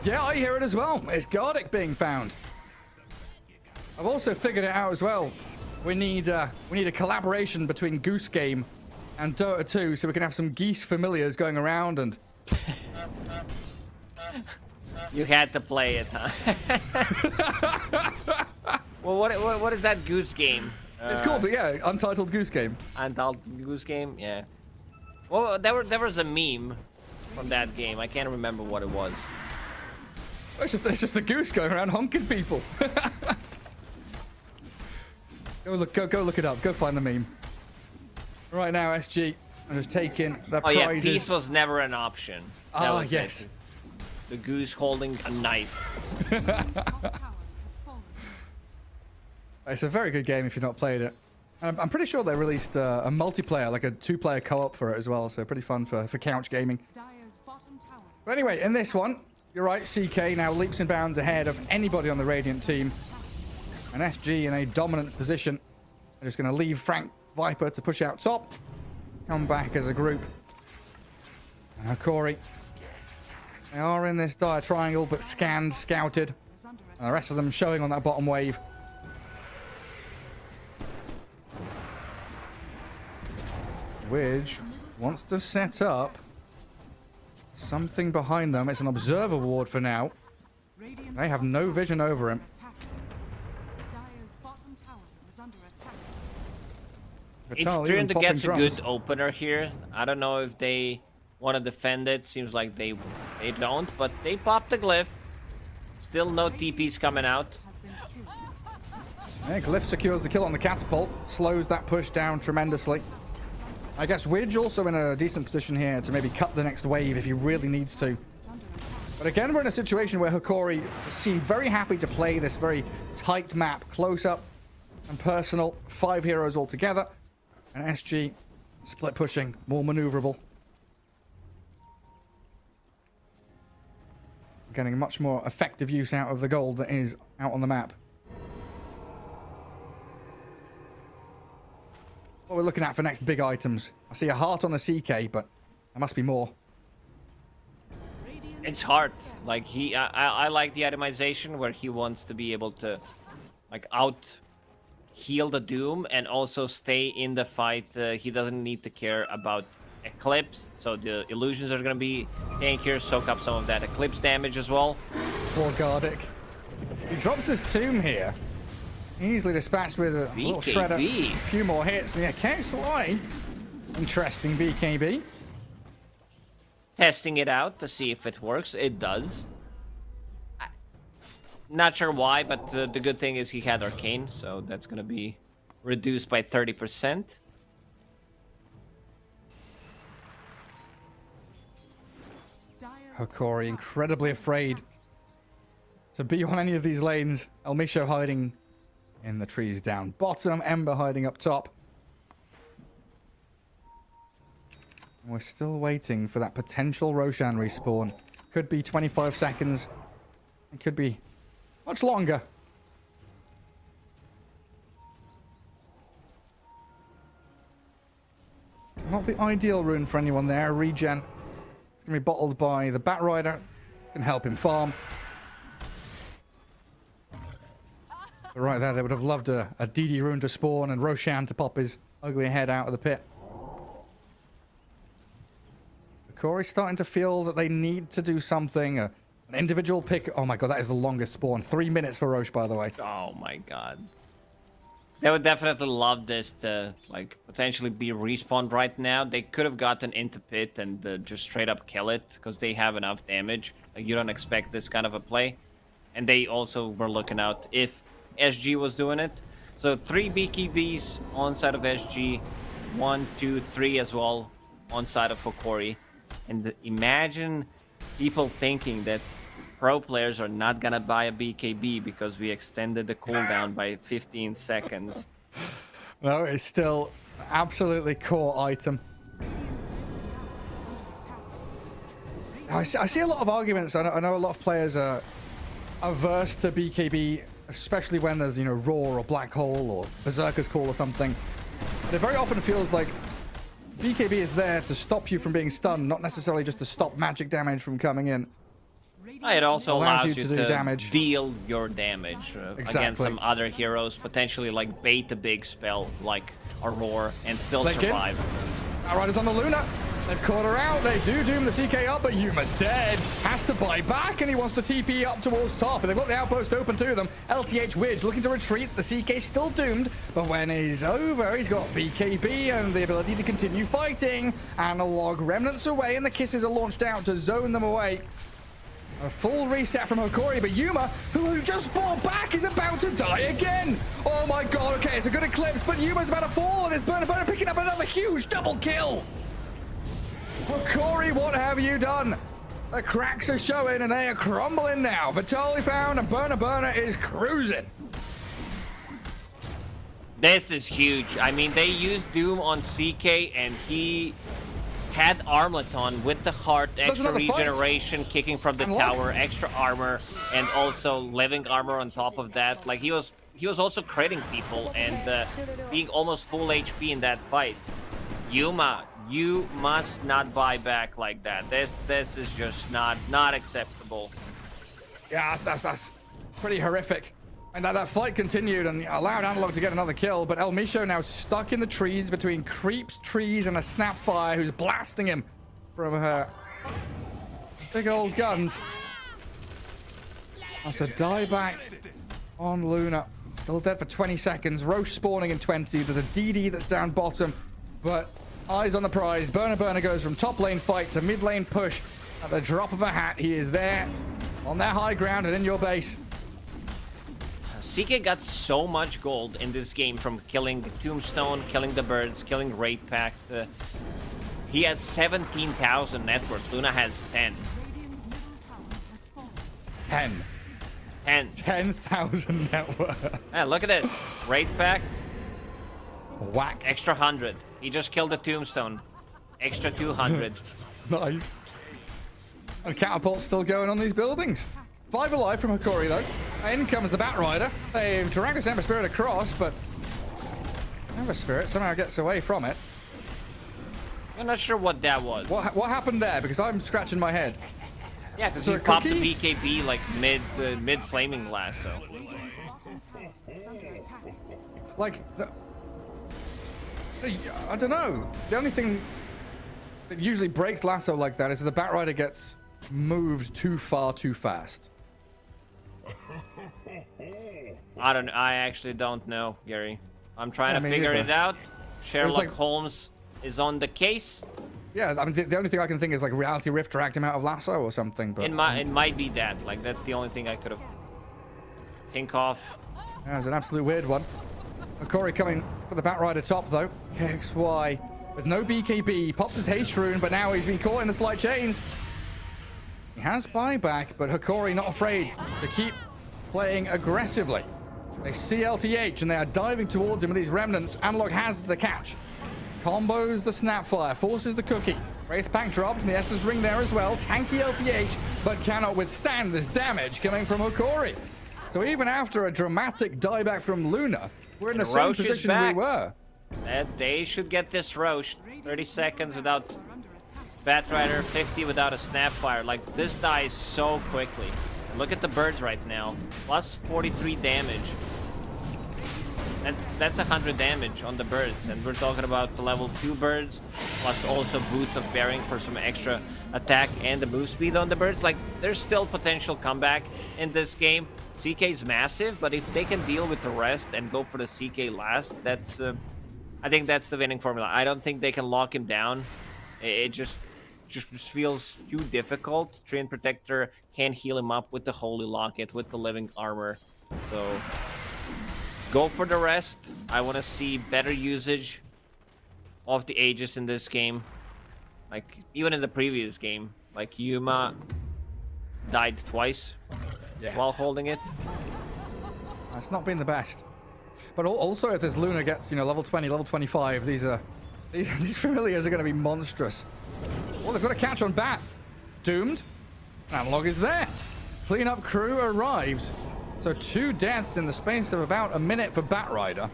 Yeah, I hear it as well. It's Gardic being found. I've also figured it out as well. We need a collaboration between Goose Game and Dota 2 so we can have some geese familiars going around and You had to play it, huh? Well, what is that Goose Game? It's called, yeah, Untitled Goose Game. Untitled Goose Game, yeah. Well, there was a meme from that game. I can't remember what it was. It's just a goose going around honking people. Go look it up. Go find the meme. Right now, SG are just taking the Oh yeah, prizes. peace was never an option. That Ah, was yes. it. The goose holding a knife. It's a very good game if you've not played it. I'm pretty sure they released a multiplayer, like a 2-player co-op for it as well, so pretty fun for couch gaming. But anyway, in this one, you're right, CK now leaps and bounds ahead of anybody on the Radiant team. And SG in a dominant position. They're just going to leave Frank Viper to push out top. Come back as a group. And Hokori. They are in this dire triangle, but scanned, scouted. And the rest of them showing on that bottom wave. Widge wants to set up something behind them. It's an observer ward for now. They have no vision over him. It's Vital trying even to popping get a drums. good opener here. I don't know if they want to defend it. Seems like they don't, but they popped the glyph. Still no TPs coming out. Yeah, Glyph secures the kill on the catapult. Slows that push down tremendously. I guess Widge also in a decent position here to maybe cut the next wave if he really needs to. But again, we're in a situation where Hokori seem very happy to play this very tight map, close up and personal. 5 heroes all together. And SG split pushing, more maneuverable. Getting much more effective use out of the gold that is out on the map. What we're looking at for next big items. I see a heart on the CK, but there must be more. It's hard. Like I like the itemization where he wants to be able to, like, out heal the Doom and also stay in the fight. He doesn't need to care about Eclipse, so the illusions are gonna be tankier, soak up some of that Eclipse damage as well. Poor Gardic. He drops his tomb here. Easily dispatched with a little shredder. A few more hits. And yeah, counts away. Interesting BKB. Testing it out to see if it works. It does. Not sure why, but the good thing is he had Arcane, so that's gonna be reduced by 30%. Hokori incredibly afraid to be on any of these lanes. Elmisho hiding in the trees down bottom. Ember hiding up top. And we're still waiting for that potential Roshan respawn. Could be 25 seconds. It could be much longer. Not the ideal rune for anyone there. Regen going to be bottled by the Batrider. Can help him farm. But right there, they would have loved a DD rune to spawn and Roshan to pop his ugly head out of the pit. Hokori's starting to feel that they need to do something. An individual pick. Oh my god, that is the longest spawn. 3 minutes for Roche, by the way. Oh my god. They would definitely love this to, like, potentially be respawned right now. They could have gotten into pit and just straight up kill it because they have enough damage. Like, you don't expect this kind of a play. And they also were looking out if SG was doing it. So 3 BKBs on side of SG, 1, 2, 3 as well on side of Hokori. And imagine people thinking that pro players are not gonna buy a BKB because we extended the cooldown by 15 seconds. No, it's still absolutely core item. I see a lot of arguments. I know a lot of players are averse to BKB, especially when there's, you know, Roar or Black Hole or Berserker's Call or something. It very often feels like BKB is there to stop you from being stunned, not necessarily just to stop magic damage from coming in. It also allows you to do damage. deal your damage Exactly. against some other heroes, potentially like bait a big spell like a Roar and still Like survive. Outrider's on the Luna. They've caught her out. They do doom the CK up, but Yuma's dead. Has to buy back, and he wants to TP up towards top. And they've got the outpost open to them. LTH Widge looking to retreat. The CK still doomed, but when he's over, he's got BKB and the ability to continue fighting. Analog remnants away, and the kisses are launched out to zone them away. A full reset from Hokori, but Yuma, who just bought back, is about to die again. Oh my god, okay, it's a good eclipse, but Yuma's about to fall, and it's Burner picking up another huge double kill. Hokori, what have you done? The cracks are showing, and they are crumbling now. Vitali found, and Burner is cruising. This is huge. I mean, they used Doom on CK, and he had Armlet on with the heart, extra regeneration, kicking from the tower, extra armor, and also living armor on top of that. Like, he was also critting people and being almost full HP in that fight. Yuma, you must not buy back like that. This is just not acceptable. Yeah, that's pretty horrific. And that fight continued and allowed Analog to get another kill, but El Misho now stuck in the trees between creeps, trees, and a Snapfire who's blasting him from her big old guns. That's a dieback on Luna. Still dead for 20 seconds. Roche spawning in 20. There's a DD that's down bottom, but eyes on the prize. Burner goes from top lane fight to mid lane push. At the drop of a hat, he is there on their high ground and in your base. CK got so much gold in this game from killing Tombstone, killing the birds, killing Raid Pact. He has 17,000 net worth. Luna has 10. 10,000 net worth. Yeah, look at this. Raid Pact. Whack. Extra 100. He just killed the Tombstone. Extra 200. Nice. And catapult's still going on these buildings. 5 alive from Hokori, though. In comes the Batrider. They've dragged this Ember Spirit across, but Ember Spirit somehow gets away from it. I'm not sure what that was. What happened there? Because I'm scratching my head. Yeah, because So you a popped the cookie? BKB like mid flaming lasso. Like, I don't know. The only thing that usually breaks lasso like that is if the Batrider gets moved too far too fast. I actually don't know, Gary. I'm trying to figure either. it out. Sherlock like- Holmes is on the case. Yeah, I mean, the only thing I can think is like Reality Rift dragged him out of lasso or something. But It might be that. Like, that's the only thing I could have think of. yeah, it's an absolute weird one. Hokori coming for the Batrider top though. KXY with no BKB, pops his haste rune, but now he's been caught in the slight chains. He has buyback, but Hokori not afraid to keep playing aggressively. They see LTH and they are diving towards him with these remnants. Analog has the catch. Combos the Snapfire, forces the cookie. Wraith Pack dropped and the Essence Ring there as well. Tanky LTH, but cannot withstand this damage coming from Hokori. So even after a dramatic dieback from Luna, we're in the same Roche is position we back. were. They should get this Roche. 30 seconds without Batrider, 50 without a Snapfire. Like, this dies so quickly. Look at the birds right now. Plus 43 damage. That's 100 damage on the birds. And we're talking about the level 2 birds. Plus also Boots of Bearing for some extra attack and the move speed on the birds. Like, there's still potential comeback in this game. CK is massive, but if they can deal with the rest and go for the CK last, that's... I think that's the winning formula. I don't think they can lock him down. It just feels too difficult. Treant Protector can't heal him up with the Holy Locket, with the Living Armor. So, go for the rest. I want to see better usage of the Aegis in this game. Like, even in the previous game. Like, Yuma died twice while holding it. That's not been the best. But also, if this Luna gets, level 20, level 25, these familiars are going to be monstrous. Well, they've got a catch on Bat. Doomed. Analog is there. Cleanup crew arrives. So 2 deaths in the space of about a minute for Batrider.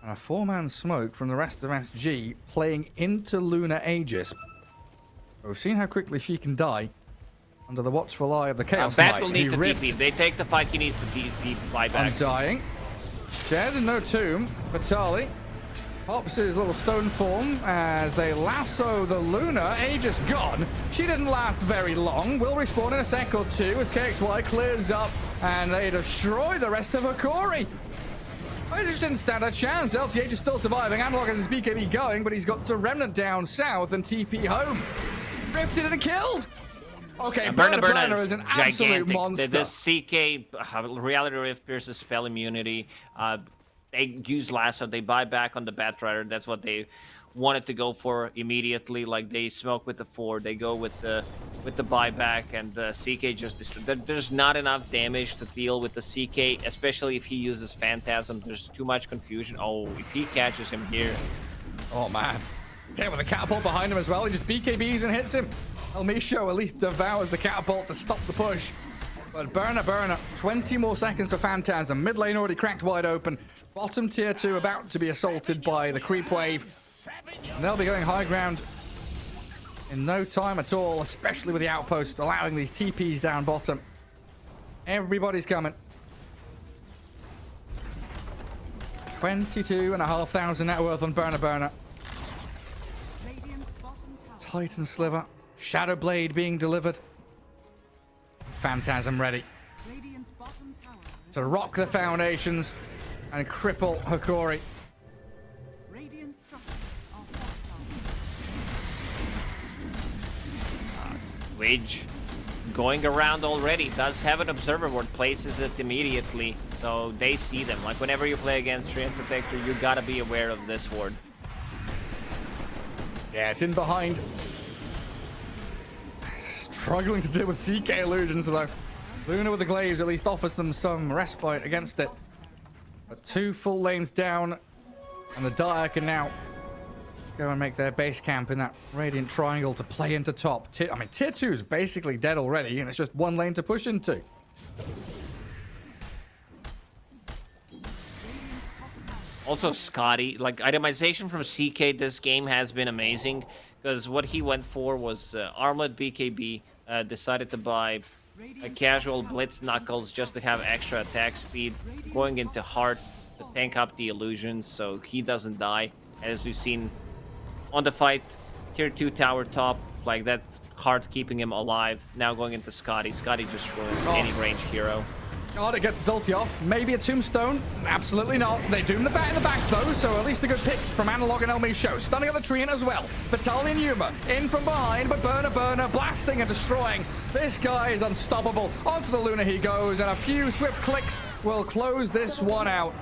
And a 4-man smoke from the rest of SG playing into Luna Aegis. We've seen how quickly she can die under the watchful eye of the Chaos Bat Knight. will need He to ripped. TP. If they take the fight, he needs to TP buyback. Undying. Dead and no tomb. Vitali. Pops his little stone form as they lasso the Luna. Aegis gone. She didn't last very long. Will respawn in a sec or two as KXY clears up and they destroy the rest of Hokori. I just didn't stand a chance. LTH is still surviving. Analog has his BKB going, but he's got the Remnant down south and TP home. Drifted and killed. Okay, Burner is an absolute monster. The CK Reality Rift pierces spell immunity. They use lasso. They buy back on the Batrider. That's what they wanted to go for immediately. Like they smoke with the 4. They go with the buyback, and the CK just destroyed. There's not enough damage to deal with the CK, especially if he uses Phantasm. There's too much confusion. Oh, if he catches him here. Oh man. Yeah, with a catapult behind him as well. He just BKBs and hits him. El Misho at least devours the catapult to stop the push. But Burner, 20 more seconds for Phantasm. Mid lane already cracked wide open. Bottom tier 2 about to be assaulted by the creep wave. And they'll be going high ground in no time at all, especially with the outpost allowing these TPs down bottom. Everybody's coming. 22,500 net worth on Burner. Titan Sliver. Shadow Blade being delivered. Phantasm ready to rock the foundations and cripple Hokori. Wedge going around already. Does have an observer ward, places it immediately, so they see them. Like whenever you play against Treant Protector, you gotta be aware of this ward. Yeah, it's in behind. Struggling to deal with CK illusions though. Luna with the glaives at least offers them some respite against it. But 2 full lanes down, and the Dire can now go and make their base camp in that Radiant Triangle to play into top. I mean, tier 2 is basically dead already, and it's just 1 lane to push into. Also, Scotty, like itemization from CK this game has been amazing, because what he went for was armored BKB, decided to buy a casual Blitz Knuckles just to have extra attack speed, going into Heart to tank up the illusions so he doesn't die. As we've seen on the fight, tier 2 tower top, like that Heart keeping him alive. Now going into Scotty. Scotty just ruins any ranged hero. God, it gets his ulti off. Maybe a tombstone. Absolutely not. They doom the bat in the back though, so at least a good pick from Analog and El Misho. Stunning at the Treant as well. Battalion Yuma in from behind, but Burner blasting and destroying. This guy is unstoppable. Onto the Luna he goes, and a few swift clicks will close this one out.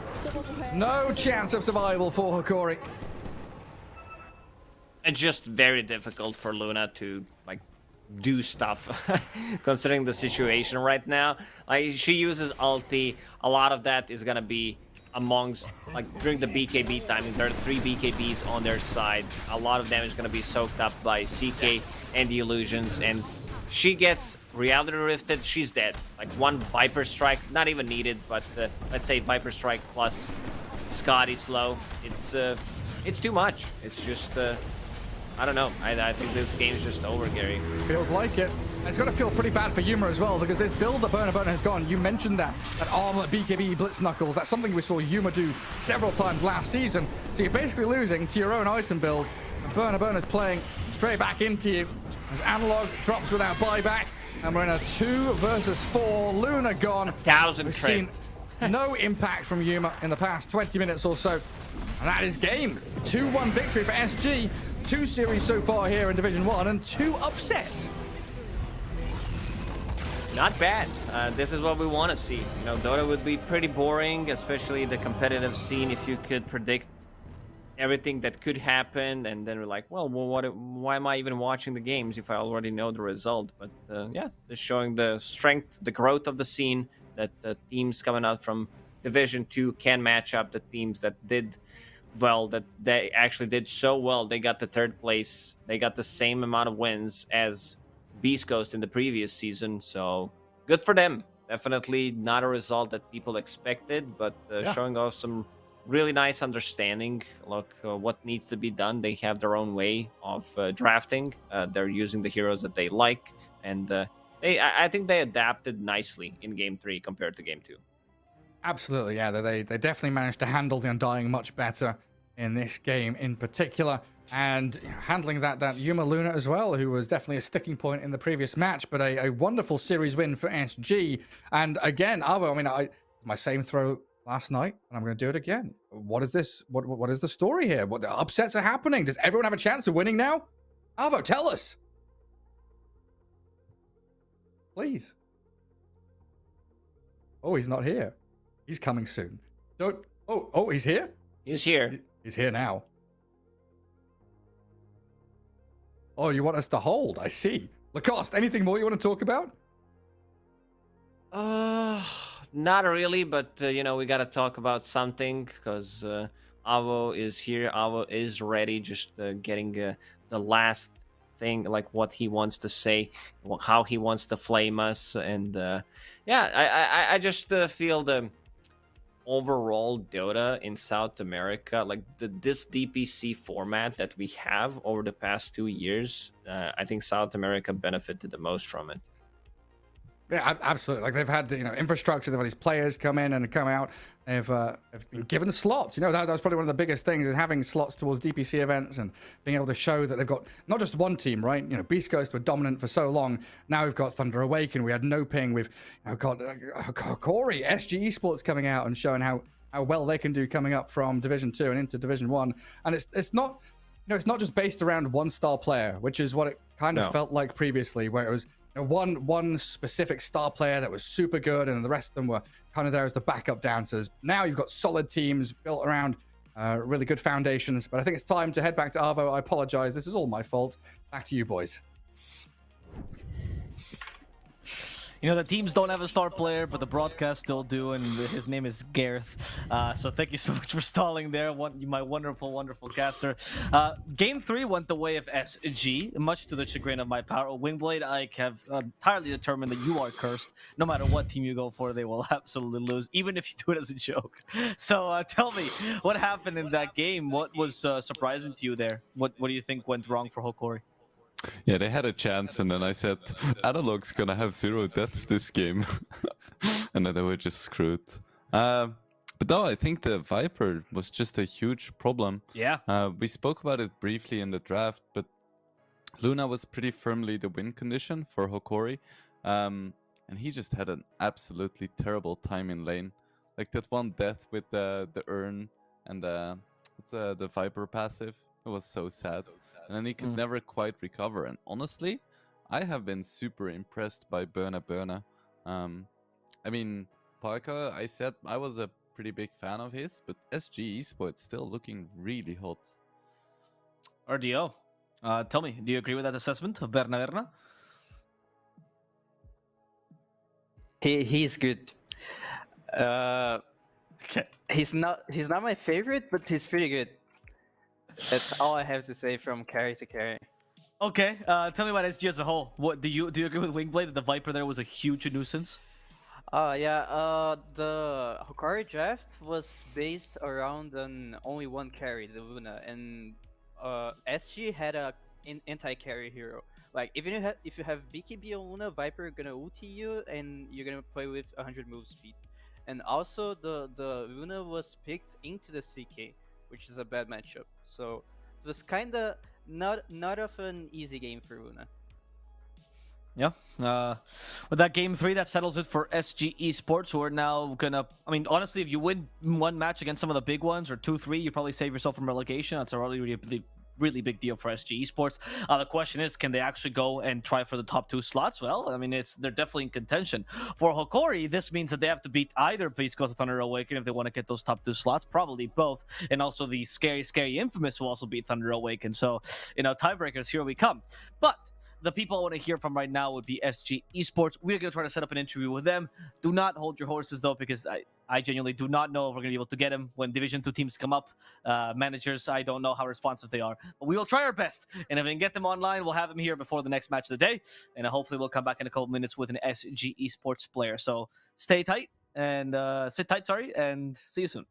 No chance of survival for Hokori. It's just very difficult for Luna to like do stuff considering the situation right now. Like she uses ulti, a lot of that is gonna be amongst like during the BKB timing. There are 3 BKBs on their side. A lot of damage is gonna be soaked up by CK and the illusions, and she gets reality rifted, she's dead. Like 1 Viper Strike, not even needed, but let's say Viper Strike plus Scotty slow. It's too much. It's just I don't know. I think this game is just over, Gary. Feels like it. And it's going to feel pretty bad for Yuma as well, because this build that Burner has gone, you mentioned that armor BKB Blitz Knuckles, that's something we saw Yuma do several times last season. So you're basically losing to your own item build. And Burner's playing straight back into you. As Analog drops without buyback, and we're in a 2 versus 4. Luna gone. 1,000 We've trade. seen no impact from Yuma in the past 20 minutes or so. And that is game. 2-1 victory for SG. 2 series so far here in Division 1 and 2 upsets. Not bad. This is what we want to see. You know, Dota would be pretty boring, especially the competitive scene, if you could predict everything that could happen, and then we're like, well, why am I even watching the games if I already know the result? But yeah, just showing the strength, the growth of the scene, that the teams coming out from Division 2 can match up the teams that did well, that they actually did so well. They got the 3rd place. They got the same amount of wins as Beast Coast in the previous season, so good for them. Definitely not a result that people expected, but showing off some really nice understanding. Look, what needs to be done. They have their own way of drafting. They're using the heroes that they like, and I think they adapted nicely in Game 3 compared to Game 2. Absolutely, yeah. They definitely managed to handle the Undying much better. in this game in particular. And handling that Yuma Luna as well, who was definitely a sticking point in the previous match, but a wonderful series win for SG. And again, Avo, I mean, my same throw last night, and I'm going to do it again. What is this? What is the story here? What the upsets are happening? Does everyone have a chance of winning now? Avo, tell us. Please. Oh, he's not here. He's coming soon. Don't. Oh, he's here? He's here. He's here now. Oh, you want us to hold? I see. Lacoste, anything more you want to talk about? Not really, but we gotta talk about something because Avo is here. Avo is ready, just getting the last thing, like what he wants to say, how he wants to flame us, and I just feel the overall Dota in South America, like this DPC format that we have over the past 2 years, I think South America benefited the most from it. Yeah, absolutely. Like they've had the infrastructure, they've had these players come in and come out. They've been given slots. That was probably one of the biggest things, is having slots towards DPC events and being able to show that they've got not just one team, right? Beast Coast were dominant for so long. Now we've got Thunder Awaken. We had No Ping. We've got Hokori, SG Esports coming out and showing how well they can do coming up from Division 2 and into Division 1. And it's not it's not just based around one star player, which is what it kind of felt like previously, where it was one specific star player that was super good, and the rest of them were kind of there as the backup dancers. Now you've got solid teams built around really good foundations. But I think it's time to head back to Avo. I apologize. This is all my fault. Back to you, boys. The teams don't have a star player, but the broadcast still do, and his name is Gareth. So thank you so much for stalling there, my wonderful, wonderful caster. Game 3 went the way of SG, much to the chagrin of my power. Wingblade, I have entirely determined that you are cursed. No matter what team you go for, they will absolutely lose, even if you do it as a joke. So tell me, what happened in that game? What was surprising to you there? What do you think went wrong for Hokori? Yeah, they had a chance, and then I said, Analog's gonna have 0 deaths this game. And then they were just screwed. But no, I think the Viper was just a huge problem. Yeah. We spoke about it briefly in the draft, but Luna was pretty firmly the win condition for Hokori. And he just had an absolutely terrible time in lane. Like that one death with the urn and the Viper passive. It was so sad. And then he could never quite recover. And honestly, I have been super impressed by Burna. I mean, Parker, I said I was a pretty big fan of his, but SG Esports still looking really hot. RDO, tell me, do you agree with that assessment of Burna? He's good. Okay. He's not my favorite, but he's pretty good. That's all I have to say from carry to carry. Okay, tell me about SG as a whole. What do you agree with Wingblade that the Viper there was a huge nuisance? The Hokari draft was based around only one carry, the Luna, and SG had an anti-carry hero. Like if you have BKB on Luna, Viper gonna ulti you, and you're gonna play with 100 move speed. And also the Luna was picked into the CK, which is a bad matchup. So it was kinda not of an easy game for Luna. Yeah. With that game 3, that settles it for SG Esports, who are now gonna. I mean, honestly, if you win one match against some of the big ones, or 2-3, you probably save yourself from relegation. That's a really big deal for SG Esports. The question is, can they actually go and try for the top 2 slots? Well, I mean, they're definitely in contention. For Hokori, this means that they have to beat either Beast Coast or Thunder Awaken if they want to get those top 2 slots, probably both. And also the scary Infamous will also beat Thunder Awaken. So, tiebreakers, here we come. But the people I want to hear from right now would be SG Esports. We're going to try to set up an interview with them. Do not hold your horses, though, because I genuinely do not know if we're going to be able to get them when Division 2 teams come up. Managers, I don't know how responsive they are. But we will try our best. And if we can get them online, we'll have them here before the next match of the day. And hopefully we'll come back in a couple minutes with an SG Esports player. So stay tight and sit tight, and see you soon.